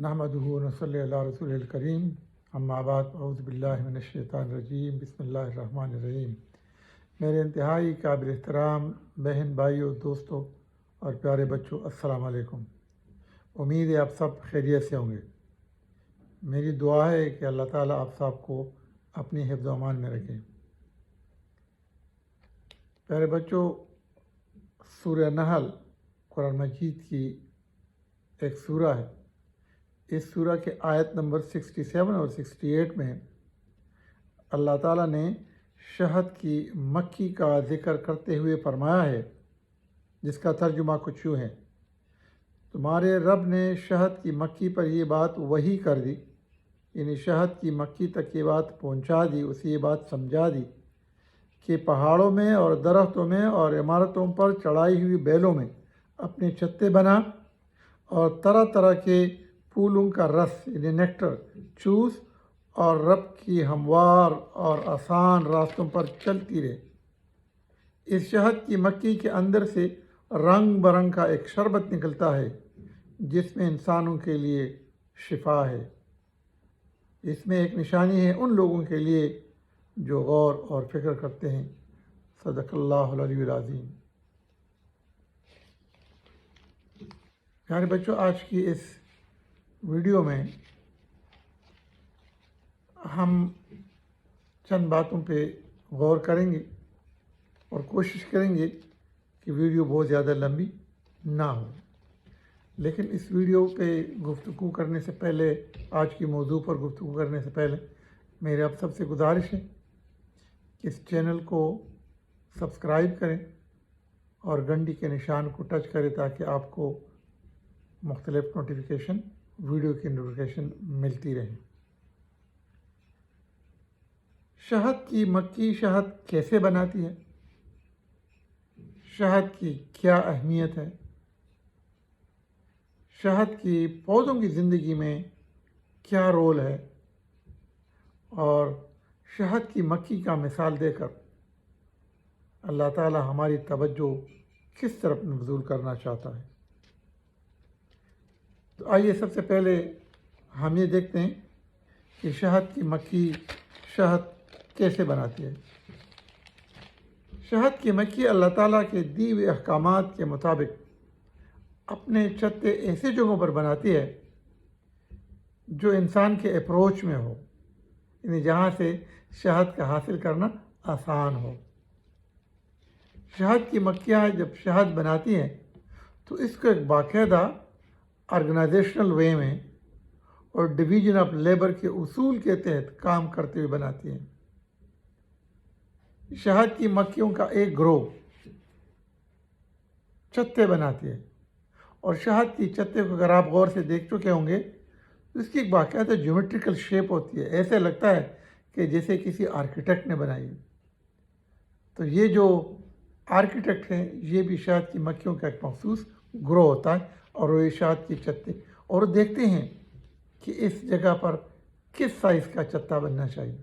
نحمدہ و نصلی علی رسول الکریم اما بعد اعوذ باللہ من الشیطان الرجیم بسم اللہ الرحمن الرحیم۔ میرے انتہائی قابل احترام بہن بھائیوں، دوستوں اور پیارے بچوں، السلام علیکم۔ امید ہے آپ سب خیریت سے ہوں گے۔ میری دعا ہے کہ اللہ تعالیٰ آپ سب کو اپنی حفظ و امان میں رکھیں۔ پیارے بچوں، سورہ نحل قرآن مجید کی ایک سورہ ہے۔ اس سورہ کے آیت نمبر 67 اور 68 میں اللہ تعالیٰ نے شہد کی مکھی کا ذکر کرتے ہوئے فرمایا ہے، جس کا ترجمہ کچھ یوں ہے: تمہارے رب نے شہد کی مکھی پر یہ بات وحی کر دی، یعنی شہد کی مکھی تک یہ بات پہنچا دی، اسے یہ بات سمجھا دی کہ پہاڑوں میں اور درختوں میں اور عمارتوں پر چڑھائی ہوئی بیلوں میں اپنے چھتے بنا اور طرح طرح کے پھولوں کا رس یعنی نیکٹر چوس اور رب کی ہموار اور آسان راستوں پر چلتی رہے۔ اس شہد کی مکھی کے اندر سے رنگ برنگ کا ایک شربت نکلتا ہے جس میں انسانوں کے لیے شفا ہے۔ اس میں ایک نشانی ہے ان لوگوں کے لیے جو غور اور فکر کرتے ہیں۔ صدق اللہ العلی العظیم۔ پیارے بچوں، آج کی اس ویڈیو میں ہم چند باتوں پہ غور کریں گے اور کوشش کریں گے کہ ویڈیو بہت زیادہ لمبی نہ ہو۔ لیکن اس ویڈیو پہ گفتگو کرنے سے پہلے، آج کی موضوع پر گفتگو کرنے سے پہلے میرے آپ سب سے گزارش ہے کہ اس چینل کو سبسکرائب کریں اور گھنٹی کے نشان کو ٹچ کریں تاکہ آپ کو مختلف نوٹیفیکیشن، ویڈیو کی نوٹیفیکیشن ملتی رہے۔ شہد کی مکھی شہد کیسے بناتی ہے؟ شہد کی کیا اہمیت ہے؟ شہد کی پودوں کی زندگی میں کیا رول ہے؟ اور شہد کی مکھی کا مثال دے کر اللہ تعالی ہماری توجہ کس طرف مبذول کرنا چاہتا ہے؟ تو آئیے سب سے پہلے ہم یہ دیکھتے ہیں کہ شہد کی مکھی شہد کیسے بناتی ہے۔ شہد کی مکھی اللہ تعالیٰ کے دیے ہوئے احکامات کے مطابق اپنے چھتے ایسے جگہوں پر بناتی ہے جو انسان کے اپروچ میں ہو، یعنی جہاں سے شہد کا حاصل کرنا آسان ہو۔ شہد کی مکھیاں جب شہد بناتی ہیں تو اس کو ایک باقاعدہ آرگنائزیشنل وے میں اور ڈویژن آف لیبر کے اصول کے تحت کام کرتے ہوئے بناتی ہیں۔ شہد کی مکھیوں کا ایک گروہ چھتے بناتی ہے، اور شہد کی چھتے کو اگر آپ غور سے دیکھ چکے ہوں گے تو اس کی ایک باقاعدہ جیومیٹریکل شیپ ہوتی ہے، ایسے لگتا ہے کہ جیسے کسی آرکیٹیکٹ نے بنائی ہے۔ تو یہ جو آرکیٹیکٹ ہیں یہ بھی شہد کی مکھیوں کا ایک مخصوص گروہ ہوتا ہے، اور وہ شہد کی چھتے اور دیکھتے ہیں کہ اس جگہ پر کس سائز کا چھتا بننا چاہیے۔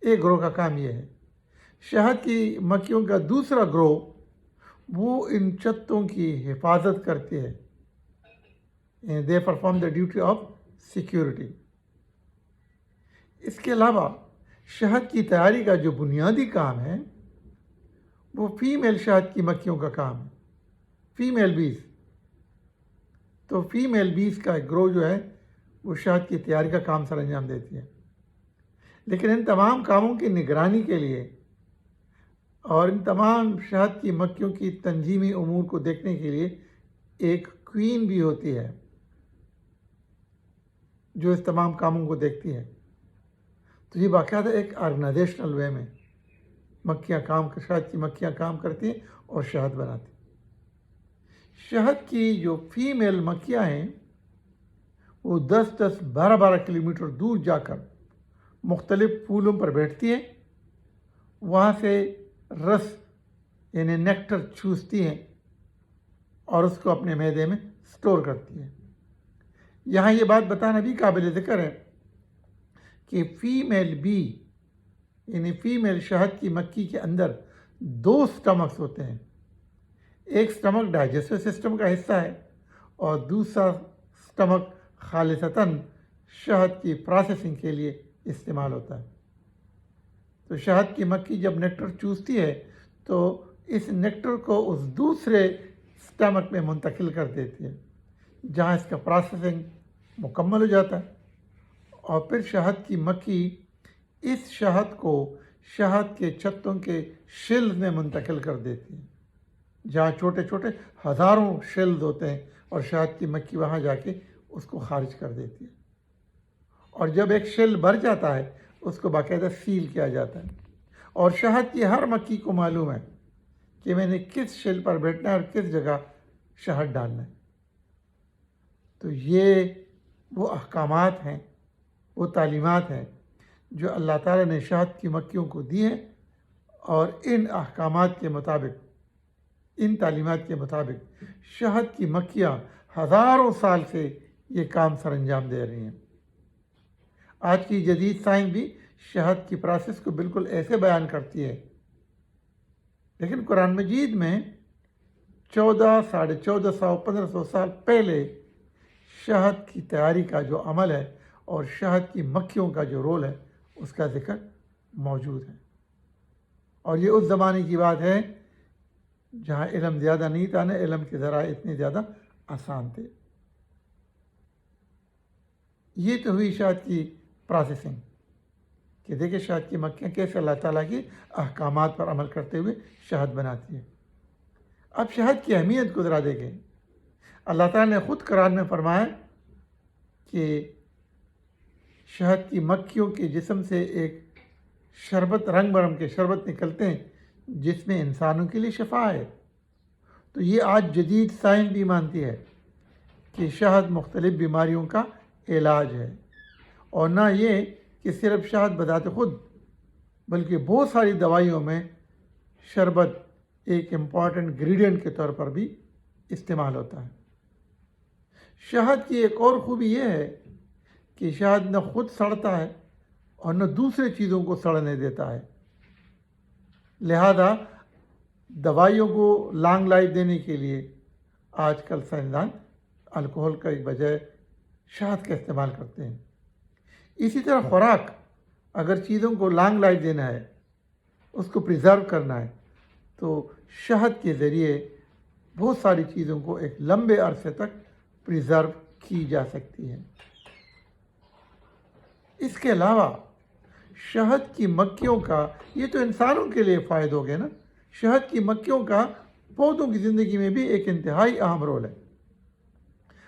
ایک گروہ کا کام یہ ہے۔ شہد کی مکھیوں کا دوسرا گروہ وہ ان چھتوں کی حفاظت کرتی ہے، they perform the duty of security. اس کے علاوہ شہد کی تیاری کا جو بنیادی کام ہے وہ فیمیل شہد کی مکھیوں کا کام ہے، فیمیل بیز۔ تو فیمیل بیز کا ایک گروہ جو ہے وہ شہد کی تیاری کا کام سر انجام دیتی ہے۔ لیکن ان تمام کاموں کی نگرانی کے لیے اور ان تمام شہد کی مکھیوں کی تنظیمی امور کو دیکھنے کے لیے ایک کوئین بھی ہوتی ہے جو اس تمام کاموں کو دیکھتی ہے۔ تو یہ باقاعدہ ایک آرگنائزیشنل وے میں شہد کی مکھیاں کام کرتی ہیں اور شہد بناتی ہیں۔ شہد کی جو فیمیل مکھیاں ہیں وہ 10-10، 12-12 کلومیٹر دور جا کر مختلف پھولوں پر بیٹھتی ہیں، وہاں سے رس یعنی نیکٹر چوستی ہیں اور اس کو اپنے معدے میں سٹور کرتی ہیں۔ یہاں یہ بات بتانا بھی قابل ذکر ہے کہ فیمیل بی یعنی فیمیل شہد کی مکھی کے اندر 2 سٹمکس ہوتے ہیں۔ ایک سٹمک ڈائجسٹو سسٹم کا حصہ ہے اور دوسرا اسٹمک خالصتاً شہد کی پروسیسنگ کے لیے استعمال ہوتا ہے۔ تو شہد کی مکھی جب نیکٹر چوستی ہے تو اس نیکٹر کو اس دوسرے اسٹمک میں منتقل کر دیتی ہے، جہاں اس کا پروسیسنگ مکمل ہو جاتا ہے، اور پھر شہد کی مکھی اس شہد کو شہد کے چھتوں کے شیلز میں منتقل کر دیتی ہے، جہاں چھوٹے چھوٹے ہزاروں شیلز ہوتے ہیں، اور شہد کی مکھی وہاں جا کے اس کو خارج کر دیتی ہے، اور جب ایک شیل بھر جاتا ہے اس کو باقاعدہ سیل کیا جاتا ہے، اور شہد کی ہر مکھی کو معلوم ہے کہ میں نے کس شیل پر بیٹھنا ہے اور کس جگہ شہد ڈالنا ہے۔ تو یہ وہ احکامات ہیں، وہ تعلیمات ہیں جو اللہ تعالیٰ نے شہد کی مکھیوں کو دی ہیں، اور ان احکامات کے مطابق، ان تعلیمات کے مطابق شہد کی مکھیاں ہزاروں سال سے یہ کام سر انجام دے رہی ہیں۔ آج کی جدید سائنس بھی شہد کی پروسیس کو بالکل ایسے بیان کرتی ہے، لیکن قرآن مجید میں 1400 1500 سال پہلے شہد کی تیاری کا جو عمل ہے اور شہد کی مکھیوں کا جو رول ہے اس کا ذکر موجود ہے، اور یہ اس زمانے کی بات ہے جہاں علم زیادہ نہیں تھا، نہ علم کے ذرائع اتنے زیادہ آسان تھے۔ یہ تو ہوئی شہد کی پروسیسنگ، کہ دیکھیں شہد کی مکھیاں کیسے اللہ تعالیٰ کی احکامات پر عمل کرتے ہوئے شہد بناتی ہے۔ اب شہد کی اہمیت کو ذرا دیکھیں۔ اللہ تعالیٰ نے خود قرآن میں فرمایا کہ شہد کی مکھیوں کے جسم سے ایک شربت، رنگ برنگ کے شربت نکلتے ہیں جس میں انسانوں کے لیے شفا ہے۔ تو یہ آج جدید سائنس بھی مانتی ہے کہ شہد مختلف بیماریوں کا علاج ہے، اور نہ یہ کہ صرف شہد بذات خود، بلکہ بہت ساری دوائیوں میں شربت ایک امپورٹنٹ انگریڈینٹ کے طور پر بھی استعمال ہوتا ہے۔ شہد کی ایک اور خوبی یہ ہے کہ شہد نہ خود سڑتا ہے اور نہ دوسرے چیزوں کو سڑنے دیتا ہے، لہذا دوائیوں کو لانگ لائف دینے کے لیے آج کل سائنسدان الکوہل کا بجائے شہد کا استعمال کرتے ہیں۔ اسی طرح خوراک، اگر چیزوں کو لانگ لائف دینا ہے، اس کو پریزرو کرنا ہے، تو شہد کے ذریعے بہت ساری چیزوں کو ایک لمبے عرصے تک پریزرو کی جا سکتی ہے۔ اس کے علاوہ شہد کی مکھیوں کا، یہ تو انسانوں کے لیے فائد ہو گیا نا، شہد کی مکھیوں کا پودوں کی زندگی میں بھی ایک انتہائی اہم رول ہے،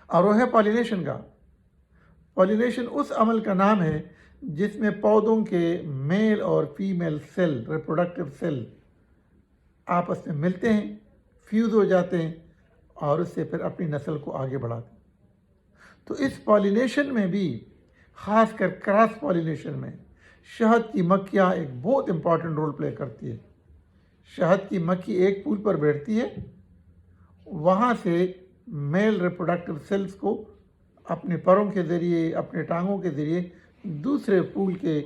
اور وہ ہے پالینیشن کا۔ پالینیشن اس عمل کا نام ہے جس میں پودوں کے میل اور فیمیل سیل، ریپروڈکٹیو سیل، آپس میں ملتے ہیں، فیوز ہو جاتے ہیں، اور اس سے پھر اپنی نسل کو آگے بڑھاتے ہیں۔ تو اس پالینیشن میں بھی، خاص کر کراس پالینیشن میں، شہد کی مکھیاں ایک بہت امپورٹنٹ رول پلے کرتی ہے۔ شہد کی مکھی ایک پھول پر بیٹھتی ہے، وہاں سے میل ریپروڈکٹیو سیلز کو اپنے پروں کے ذریعے، اپنے ٹانگوں کے ذریعے دوسرے پھول کے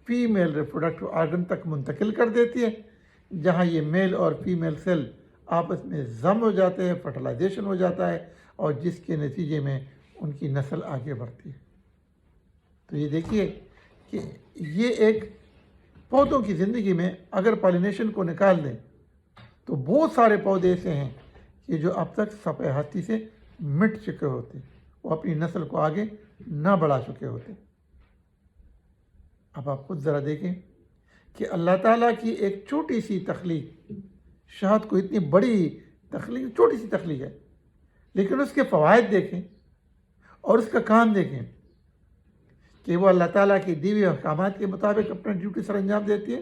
فیمیل ریپروڈکٹیو آرگن تک منتقل کر دیتی ہے، جہاں یہ میل اور فیمیل سیل آپس میں ضم ہو جاتے ہیں، فرٹیلائزیشن ہو جاتا ہے، اور جس کے نتیجے میں ان کی نسل آگے بڑھتی ہے۔ تو یہ دیکھیے کہ یہ ایک پودوں کی زندگی میں اگر پالینیشن کو نکال دیں تو بہت سارے پودے ایسے ہیں کہ جو اب تک سفید ہستی سے مٹ چکے ہوتے، وہ اپنی نسل کو آگے نہ بڑھا چکے ہوتے۔ اب آپ خود ذرا دیکھیں کہ اللہ تعالیٰ کی ایک چھوٹی سی تخلیق، شہد کو اتنی بڑی تخلیق، چھوٹی سی تخلیق ہے، لیکن اس کے فوائد دیکھیں اور اس کا کام دیکھیں کہ وہ اللہ تعالیٰ کی دی ہوئی احکامات کے مطابق اپنا ڈیوٹی سر انجام دیتی ہے،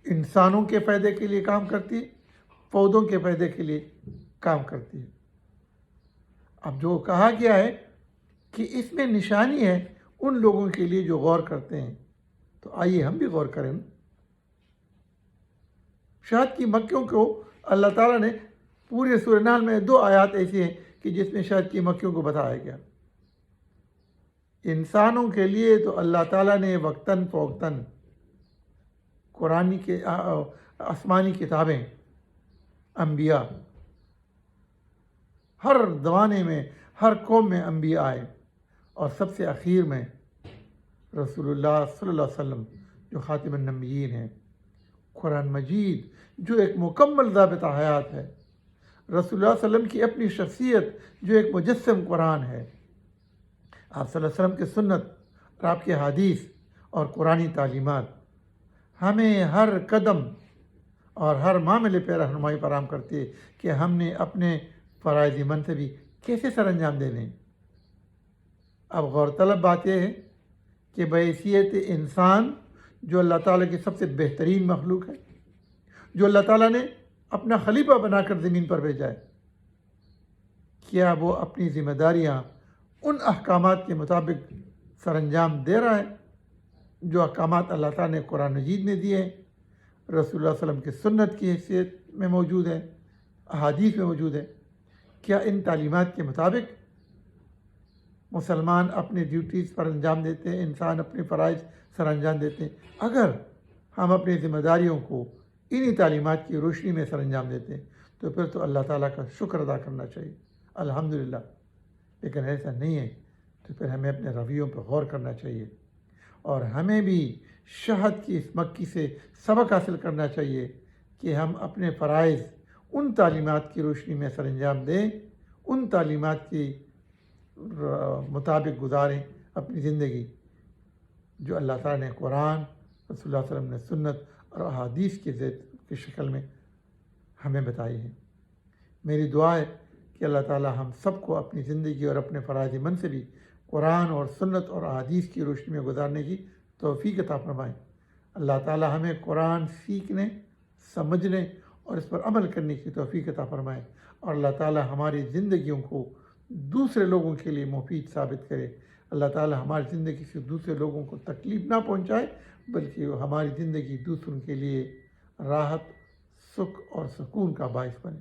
انسانوں کے فائدے کے لیے کام کرتی ہے، پودوں کے فائدے کے لیے کام کرتی ہے۔ اب جو کہا گیا ہے کہ اس میں نشانی ہے ان لوگوں کے لیے جو غور کرتے ہیں، تو آئیے ہم بھی غور کریں۔ شہد کی مکھیوں کو اللہ تعالیٰ نے پورے سورہ نحل میں 2 آیات ایسی ہیں کہ جس میں شہد کی مکھیوں کو بتایا گیا۔ انسانوں کے لیے تو اللہ تعالیٰ نے وقتاً فوقتاً قرآنی کے آسمانی کتابیں، انبیاء، ہر زمانے میں ہر قوم میں انبیاء آئے اور سب سے اخیر میں رسول اللہ صلی اللہ علیہ وسلم جو خاتم النبیین ہیں۔ قرآن مجید جو ایک مکمل ضابطہ حیات ہے، رسول اللہ صلی اللہ علیہ وسلم کی اپنی شخصیت جو ایک مجسم قرآن ہے، آپ صلی اللہ علیہ وسلم کی سنت اور آپ کے حدیث اور قرآنی تعلیمات ہمیں ہر قدم اور ہر معاملے پہ رہنمائی فراہم کرتی ہے کہ ہم نے اپنے فرائض ایمان سے بھی کیسے سر انجام دینے ہیں۔ اب غور طلب بات یہ ہے کہ بحیثیت انسان جو اللہ تعالیٰ کی سب سے بہترین مخلوق ہے، جو اللہ تعالیٰ نے اپنا خلیفہ بنا کر زمین پر بھیجا ہے، کیا وہ اپنی ذمہ داریاں ان احکامات کے مطابق سر انجام دے رہا ہے جو احکامات اللہ تعالیٰ نے قرآن مجید میں دیے ہیں، رسول اللہ صلی اللہ علیہ وسلم کی سنت کی حیثیت میں موجود ہے، احادیث میں موجود ہے؟ کیا ان تعلیمات کے مطابق مسلمان اپنی ڈیوٹیز پر انجام دیتے ہیں، انسان اپنے فرائض سر انجام دیتے ہیں؟ اگر ہم اپنی ذمہ داریوں کو انہی تعلیمات کی روشنی میں سر انجام دیتے ہیں تو پھر تو اللہ تعالیٰ کا شکر ادا کرنا چاہیے، الحمدللہ۔ لیکن ایسا نہیں ہے تو پھر ہمیں اپنے رویوں پر غور کرنا چاہیے، اور ہمیں بھی شہد کی اس مکھی سے سبق حاصل کرنا چاہیے کہ ہم اپنے فرائض ان تعلیمات کی روشنی میں سر انجام دیں، ان تعلیمات کی مطابق گزاریں اپنی زندگی جو اللہ تعالیٰ نے قرآن، رسول اللہ صلی اللہ علیہ وسلم نے سنت اور احادیث کی شکل میں ہمیں بتائی ہے۔ میری دعا ہے کہ اللہ تعالیٰ ہم سب کو اپنی زندگی اور اپنے فرائض من سے بھی قرآن اور سنت اور احادیث کی روشنی میں گزارنے کی توفیق عطا فرمائے۔ اللہ تعالیٰ ہمیں قرآن سیکھنے، سمجھنے اور اس پر عمل کرنے کی توفیق عطا فرمائے، اور اللہ تعالیٰ ہماری زندگیوں کو دوسرے لوگوں کے لیے مفید ثابت کرے۔ اللہ تعالیٰ ہماری زندگی سے دوسرے لوگوں کو تکلیف نہ پہنچائے، بلکہ وہ ہماری زندگی دوسروں کے لیے راحت، سکھ اور سکون کا باعث بنے۔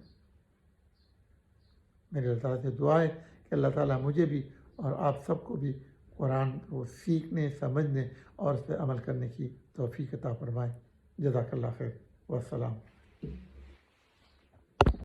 میرے اللہ تعالیٰ سے دعا ہے کہ اللہ تعالیٰ مجھے بھی اور آپ سب کو بھی قرآن کو سیکھنے، سمجھنے اور اس پہ عمل کرنے کی توفیق عطا فرمائے۔ جزاک اللہ خیر، والسلام۔